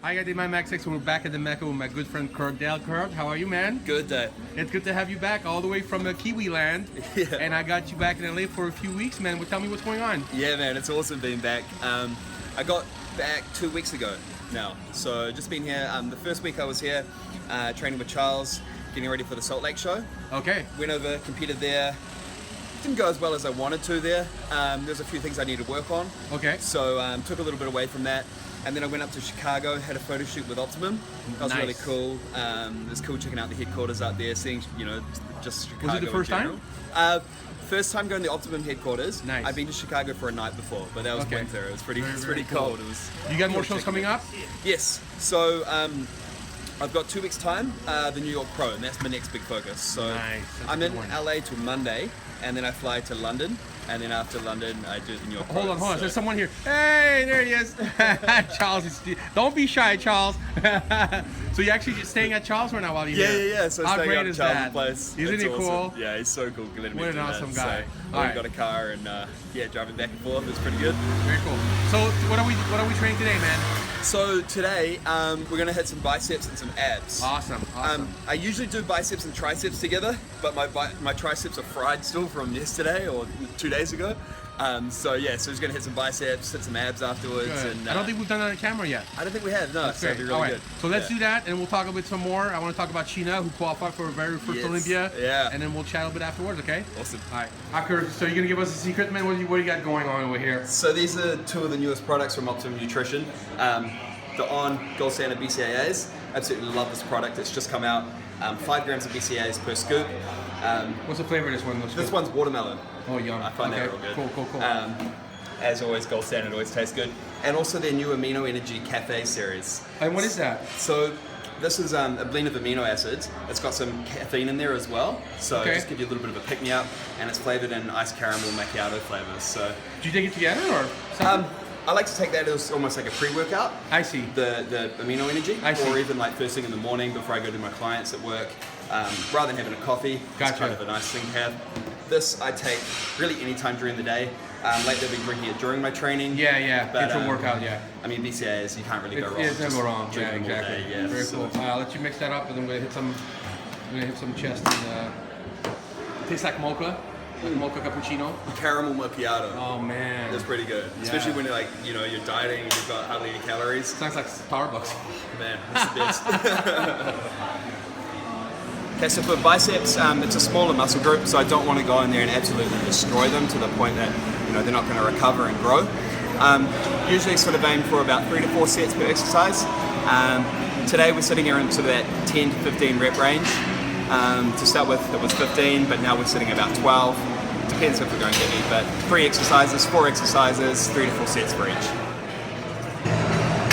Hi, DaveMadMax. We're back at the Mecca with my good friend Kurt Dell. Kurt, how are you, man? Good day. It's good to have you back all the way from Kiwiland. Yeah. And I got you back in LA for a few weeks, man. Well, tell me what's going on. Yeah, man, it's awesome being back. I got back 2 weeks ago now. So just been here. The first week I was here training with Charles, getting ready for the Salt Lake show. Okay. Went over, competed there. Didn't go as well as I wanted to there. There's a few things I needed to work on. Okay. So took a little bit away from that. And then I went up to Chicago, had a photo shoot with Optimum. That was really cool. It was cool checking out the headquarters out there, seeing, you know, just Chicago. Was it the first time? First time going to the Optimum headquarters. Nice. I've been to Chicago for a night before, but that was winter. It was pretty cold. It was. You got more shows coming up? Yes. So I've got 2 weeks time, the New York Pro, and that's my next big focus. So I'm in LA till Monday, and then I fly to London, and then after London I do the New York Pro. Hold on. There's someone here. Hey, there he is. Charles, don't be shy, Charles. So you're actually just staying at Charles right now while you're here? Yeah. So how staying great at is Charles' that? place. Isn't he cool? Yeah, he's so cool. What an awesome guy. So I got a car and driving back and forth. It's pretty good. Very cool. So what are we training today, man? So today we're gonna hit some biceps and some abs. Awesome. I usually do biceps and triceps together, but my triceps are fried still from yesterday or 2 days ago. So he's gonna hit some biceps, hit some abs afterwards. Good. And I don't think we've done that on camera yet. I don't think we have. No, That's so great. it'd be really good. So let's do that, and we'll talk a bit some more. I want to talk about Sheena, who qualified for her very first Olympia. Yeah. And then we'll chat a bit afterwards. Okay. Awesome. All right. Kurt, so you're gonna give us a secret, man? What do you got going on over here? So these are two of the newest products from Optimum Nutrition. The On Gold Standard BCAAs. Absolutely love this product. It's just come out. 5 grams of BCAAs per scoop. What's the flavor of this one? This one's watermelon. Oh, yum. I find that real good. Cool. As always, Gold Standard always tastes good. And also their new Amino Energy Cafe series. And what is that? So this is a blend of amino acids. It's got some caffeine in there as well. So just give you a little bit of a pick-me-up. And it's flavored in iced caramel macchiato flavors. So do you take it together or something? I like to take that as almost like a pre-workout. I see. The amino energy. I see. Or even like first thing in the morning before I go to my clients at work. Rather than having a coffee. Gotcha. It's kind of a nice thing to have. This I take really any time during the day. Lately I've been drinking it during my training. Yeah. But, Get your workout, yeah. I mean, BCAAs, you can't really go wrong. It's never go wrong. Drink Yeah, them all exactly. day, yeah. Very So- cool. I'll let you mix that up, and then we're gonna hit some chest and it tastes like mocha. Like mocha cappuccino. Caramel macchiato. Oh man. That's pretty good. Especially when you're dieting and you've got hardly any calories. Sounds like Starbucks. Man, that's the best. Okay, so for biceps, it's a smaller muscle group, so I don't want to go in there and absolutely destroy them to the point that they're not going to recover and grow. Usually sort of aim for about 3 to 4 sets per exercise. Today we're sitting here in sort of that 10 to 15 rep range. To start with, it was 15, but now we're sitting about 12. Depends if we're going heavy, but 3 exercises, 4 exercises, 3 to 4 sets for each.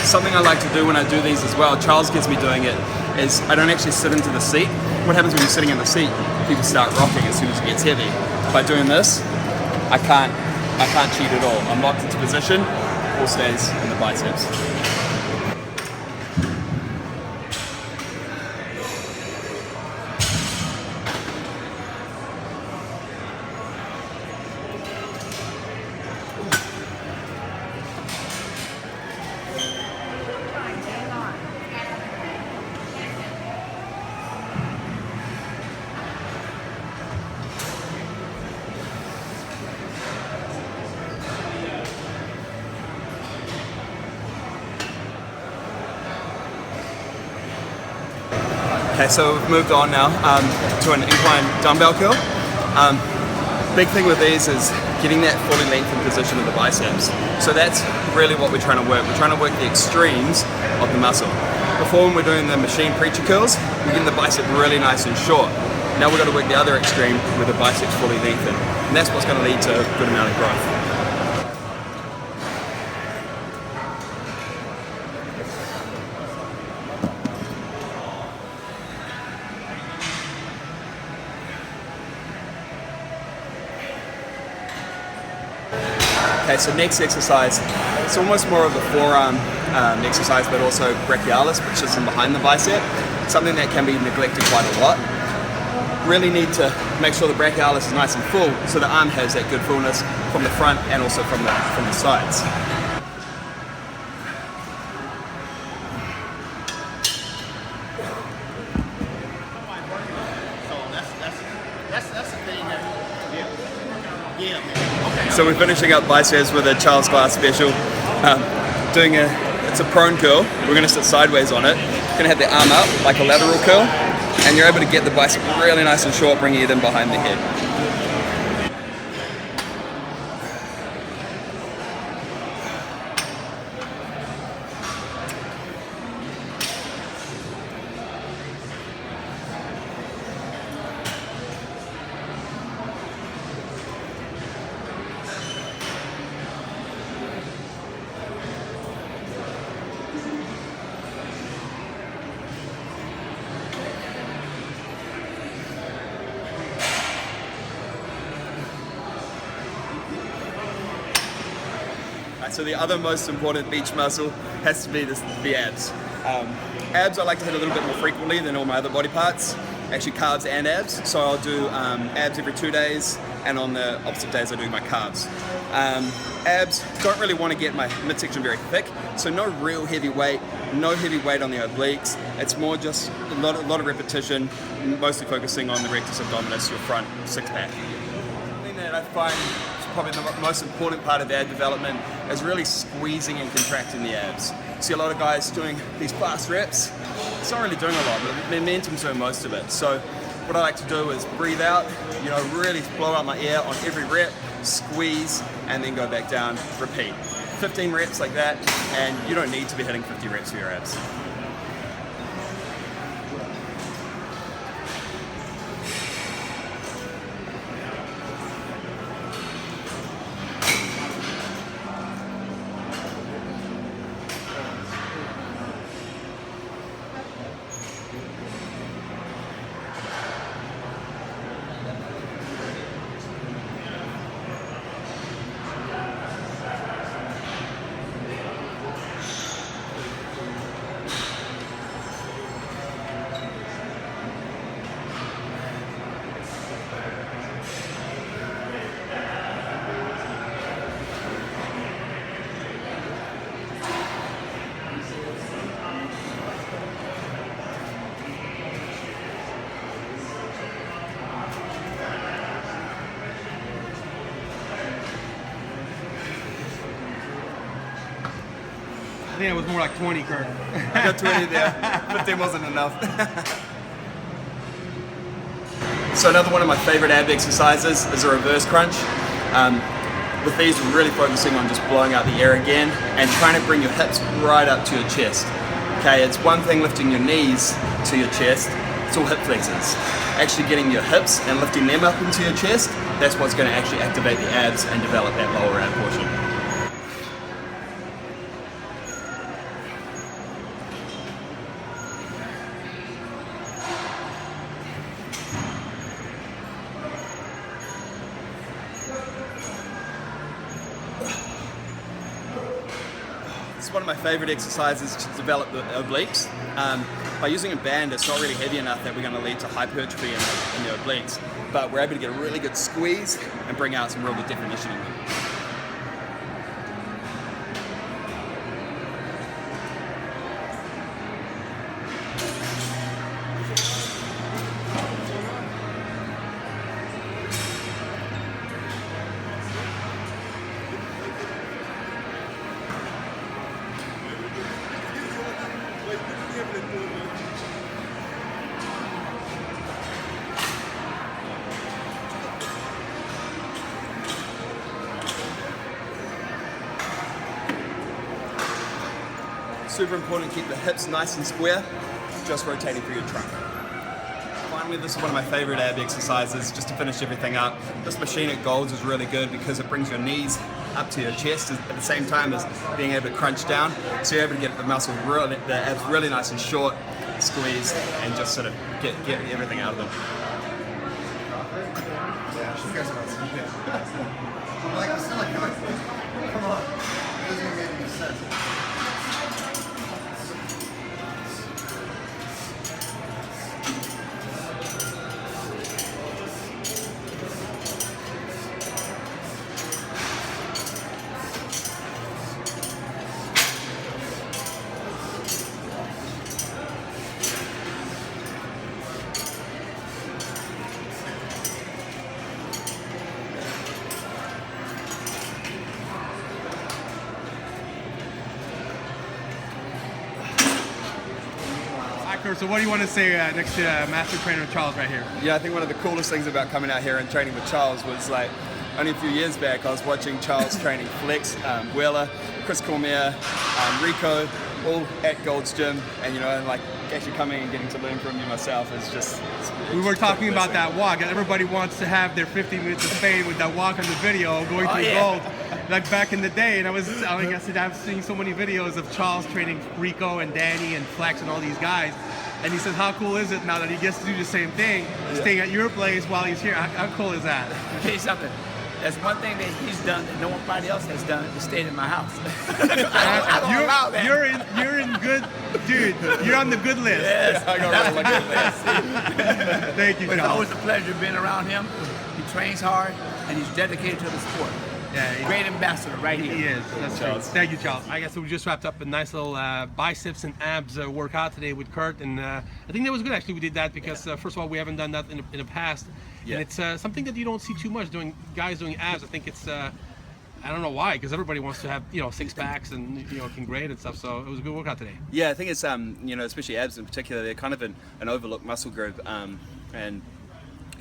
Something I like to do when I do these as well, Charles gets me doing it, is I don't actually sit into the seat. What happens when you're sitting in the seat? People start rocking as soon as it gets heavy. By doing this, I can't cheat at all. I'm locked into position, all stays in the biceps. Okay, so we've moved on now to an incline dumbbell curl. Big thing with these is getting that fully lengthened position of the biceps. So that's really what we're trying to work. We're trying to work the extremes of the muscle. Before, when we're doing the machine preacher curls, we're getting the bicep really nice and short. Now we've got to work the other extreme with the biceps fully lengthened. And that's what's going to lead to a good amount of growth. Okay, so next exercise, it's almost more of a forearm exercise, but also brachialis, which is in behind the bicep, something that can be neglected quite a lot. Really need to make sure the brachialis is nice and full, so the arm has that good fullness from the front and also from the sides. That's the thing that, yeah, man. Okay. So we're finishing up biceps with a Charles Glass special. It's a prone curl. We're going to sit sideways on it. Going to have the arm up like a lateral curl, and you're able to get the bicep really nice and short, bringing it in behind the head. So the other most important beach muscle has to be the abs. Abs I like to hit a little bit more frequently than all my other body parts, actually calves and abs. So I'll do abs every 2 days, and on the opposite days I do my calves. Abs, don't really want to get my midsection very thick, so no real heavy weight, no heavy weight on the obliques. It's more just a lot of repetition, mostly focusing on the rectus abdominis, your front six-pack. The thing that I find probably the most important part of ab development is really squeezing and contracting the abs. See a lot of guys doing these fast reps. It's not really doing a lot, but momentum's doing most of it. So what I like to do is breathe out, really blow out my air on every rep, squeeze, and then go back down, repeat. 15 reps like that, and you don't need to be hitting 50 reps for your abs. I think it was more like 20, Kurt. I got 20 there. 15 wasn't enough. So another one of my favorite ab exercises is a reverse crunch. With these, we're really focusing on just blowing out the air again and trying to bring your hips right up to your chest. Okay, it's one thing lifting your knees to your chest, it's all hip flexors. Actually getting your hips and lifting them up into your chest, that's what's going to actually activate the abs and develop that lower ab portion. It's one of my favorite exercises to develop the obliques. By using a band, it's not really heavy enough that we're going to lead to hypertrophy in the obliques, but we're able to get a really good squeeze and bring out some real good definition in them. Super important to keep the hips nice and square, just rotating through your trunk. Finally, this is one of my favorite ab exercises, just to finish everything up. This machine at Gold's is really good because it brings your knees up to your chest at the same time as being able to crunch down. So you're able to get the muscle, the abs really nice and short, squeeze, and just sort of get everything out of them. Come on. It doesn't make any sense. Kurt, so what do you want to say next to Master Trainer Charles right here? Yeah, I think one of the coolest things about coming out here and training with Charles was like, only a few years back, I was watching Charles training Flex, Wheeler, Chris Cormier, Rico, all at Gold's Gym, and you know, and like actually coming and getting to learn from you myself is just. We were talking about that walk, and everybody wants to have their 15 minutes of fame with that walk on the video going through Gold, like back in the day. And I've seen so many videos of Charles training Rico and Danny and Flex and all these guys. And he says, how cool is it now that he gets to do the same thing, staying at your place while he's here? How cool is that? I'll tell you something. That's one thing that he's done that nobody else has done, is stayed in my house. You're in good, dude. You're on the good list. Yes, I got right on my good list. Thank you, It's Charles. always a pleasure being around him. He trains hard and he's dedicated to the sport. Yeah, Great ambassador right here. He is. That's true. Thank you, Charles. I guess we just wrapped up a nice little biceps and abs workout today with Kurt, and I think that was good. Actually, we did that because first of all, we haven't done that in the past, and it's something that you don't see too much guys doing abs. I think it's I don't know why, because everybody wants to have six packs and looking great and stuff. So it was a good workout today. Yeah, I think it's especially abs in particular, they're kind of an overlooked muscle group, and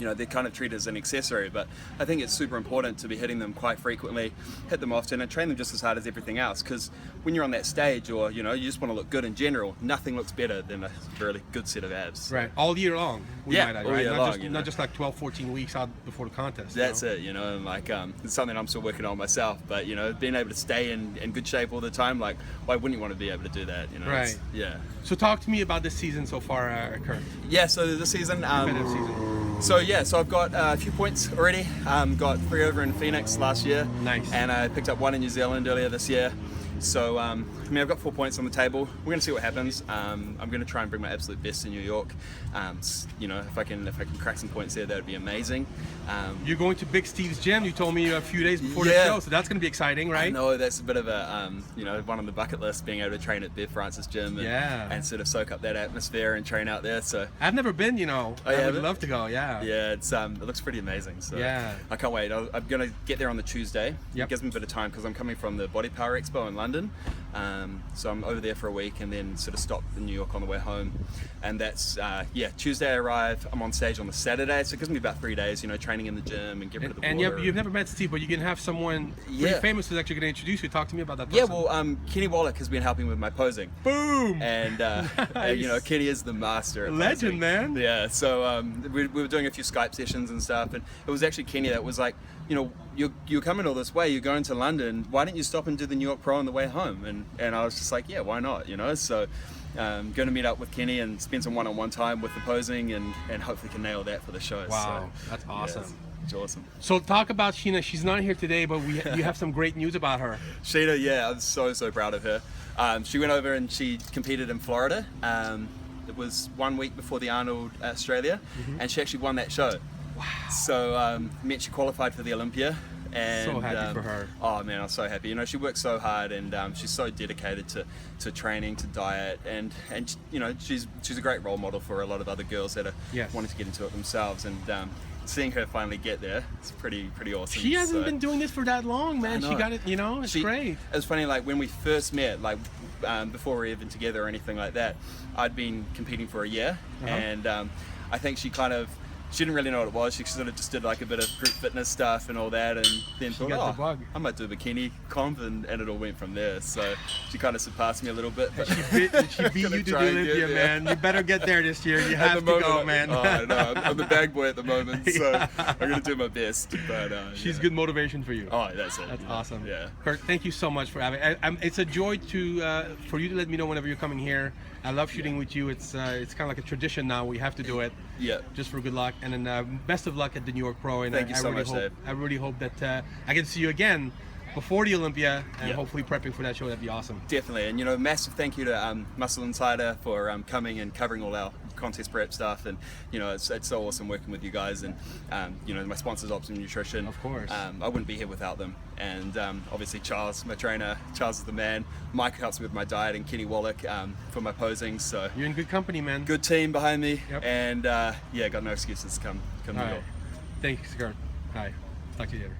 they're kind of treated as an accessory, but I think it's super important to be hitting them quite frequently, hit them often, and train them just as hard as everything else. Because when you're on that stage, or you just want to look good in general, nothing looks better than a really good set of abs. Right, all year long. All year long, not just like 12, 14 weeks out before the contest. That's it, and like it's something I'm still working on myself. But being able to stay in good shape all the time, like why wouldn't you want to be able to do that? Right. Yeah. So talk to me about this season so far, Kurt. Yeah. So this season. Competitive season. So I've got a few points already. Got 3 over in Phoenix last year. Nice. And I picked up 1 in New Zealand earlier this year. So I've got 4 points on the table. We're gonna see what happens. I'm gonna try and bring my absolute best to New York. If I can crack some points there, that would be amazing. You're going to Big Steve's gym. You told me a few days before the show, so that's gonna be exciting, right? No, that's a bit of a one on the bucket list, being able to train at Bev Francis gym and sort of soak up that atmosphere and train out there. So I've never been. I would love to go. Yeah. Yeah, it's it looks pretty amazing. So yeah, I can't wait. I'm gonna get there on the Tuesday. Yep. It gives me a bit of time because I'm coming from the Body Power Expo in London. So I'm over there for a week and then sort of stop in New York on the way home. And that's Tuesday I arrive. I'm on stage on the Saturday, so it gives me about 3 days, training in the gym and get rid of the water. And you've never met Steve, but you can have someone pretty famous who's actually going to introduce you. Talk to me about that person. Yeah, well, Kenny Wallach has been helping with my posing. Boom! And nice. Kenny is the master at legend, posing. man. Yeah, so we were doing a few Skype sessions and stuff, and it was actually Kenny that was like, you're coming all this way, you're going to London, why don't you stop and do the New York Pro on the way home? And I was just like, yeah, why not, so going to meet up with Kenny and spend some one-on-one time with the posing and hopefully can nail that for the show. Wow, so, that's awesome. Yeah, it's awesome. So talk about Sheena. She's not here today, but you have some great news about her. Sheena, yeah, I'm so proud of her. She went over and she competed in Florida. It was 1 week before the Arnold Australia, and she actually won that show. Wow. So meant she qualified for the Olympia. And, so happy for her. Oh man, I'm so happy. She works so hard, and she's so dedicated to training, to diet, and she's a great role model for a lot of other girls that are wanting to get into it themselves. And seeing her finally get there, it's pretty awesome. She hasn't been doing this for that long, man. She got it. It's great. It was funny, like when we first met, like before we were even together or anything like that, I'd been competing for a year, and I think she didn't really know what it was. She sort of just did like a bit of group fitness stuff and all that, and then thought, the bug. I might do a bikini comp, and it all went from there. So she kind of surpassed me a little bit. But she beat you to the Olympia, man. You better get there this year. You have to go, man. Oh, no, I'm the bag boy at the moment, so I'm going to do my best. But she's good motivation for you. Oh, that's it. That's awesome. Yeah. Kurt, thank you so much for having me. It's a joy for you to let me know whenever you're coming here. I love shooting with you. It's kind of like a tradition now. We have to do it. Yeah. Just for good luck, and then best of luck at the New York Pro. And Thank you so much, Dave. I really hope that I can see you again before the Olympia, and hopefully prepping for that show. That'd be awesome. Definitely, and massive thank you to Muscle Insider for coming and covering all our contest prep stuff, and it's so awesome working with you guys, and my sponsors, Optimum Nutrition. Of course. I wouldn't be here without them, and obviously Charles, my trainer. Charles is the man. Mike helps me with my diet, and Kenny Wallach for my posing. So you're in good company, man. Good team behind me, yep. And got no excuses. Come New York. Thanks, Kurt. All right, talk to you later.